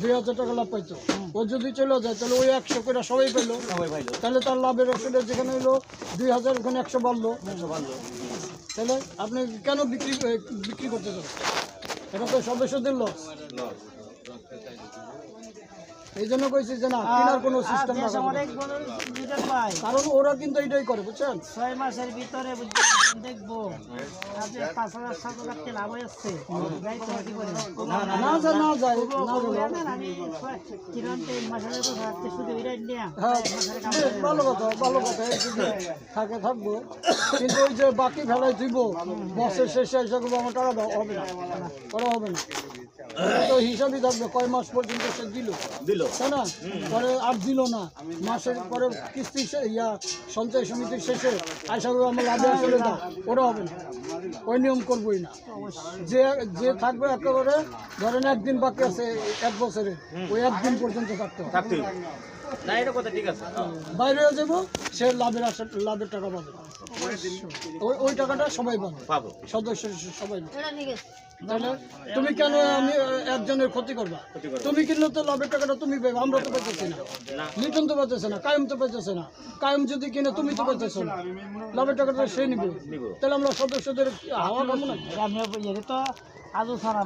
2000 টাকা লাভ পাইতো। ও যদি চলে যায় তাহলে ওই 100 করে সবাই পাইলো, তাহলে তার লাভের আসলে যেখানে হইলো 2000 ওখানে 100 বাড়লো। তাহলে আপনি কেন বিক্রি করতে চান? এটা তো সদস্যদের লস। এই জন্য কইছি যে না, কেনার কোনো সিস্টেম না, কারণ ওরা কিন্তু এটাই করে, বুঝছেন? 6 মাসের ভিতরে দেখবো আপনি 5,000 7,000 টাকা লাভ হচ্ছে, যাই তো কি করে না যায় না যায় আমি কিরণ 3 মাসের ভিতরে শুধু এটা নিয়ে হ্যাঁ, ভালো কথা এই যদি থাকে থাকবো, কিন্তু ওই যে বাকি ফেলাই দিব বছর শেষে এসে করবো আমার টাকা দাও, হবে না, করা হবে না। তো হিসাবই থাকবে কয় মাস পর্যন্ত সে দিল, তাই না? পরে আর দিল না, মাসের পরে কিস্তি সঞ্চয় সমিতির শেষে আশা করি আমার লাভে আসলে দাও, ওটা হবে না, ওই নিয়ম করবোই না। যে থাকবে একেবারে ধরেন একদিন বাকি আছে 1 বছরে, ওই একদিন পর্যন্ত থাকতে হবে। বাইরে হয়ে যাবো, সে লাভের টাকা পাবে, ওই টাকাটা সবাই পাবে, সদস্য সবাই পাবে। তাহলে তুমি কেন আমি একজনের ক্ষতি করবা? তুমি কিনলে তো লাভের টাকাটা তুমি পাবে, আমরা তো পাইতেছি না, লিটন তো পাইতেছে না, কায়েম তো পাইতেছে না। কায়েম যদি কিনে তুমি তো পাইতেছো না, লাভের টাকাটা সে নিবে, তাহলে আমরা সদস্যদের হাওয়া খাবো না। আমি তো আলু ছাড়া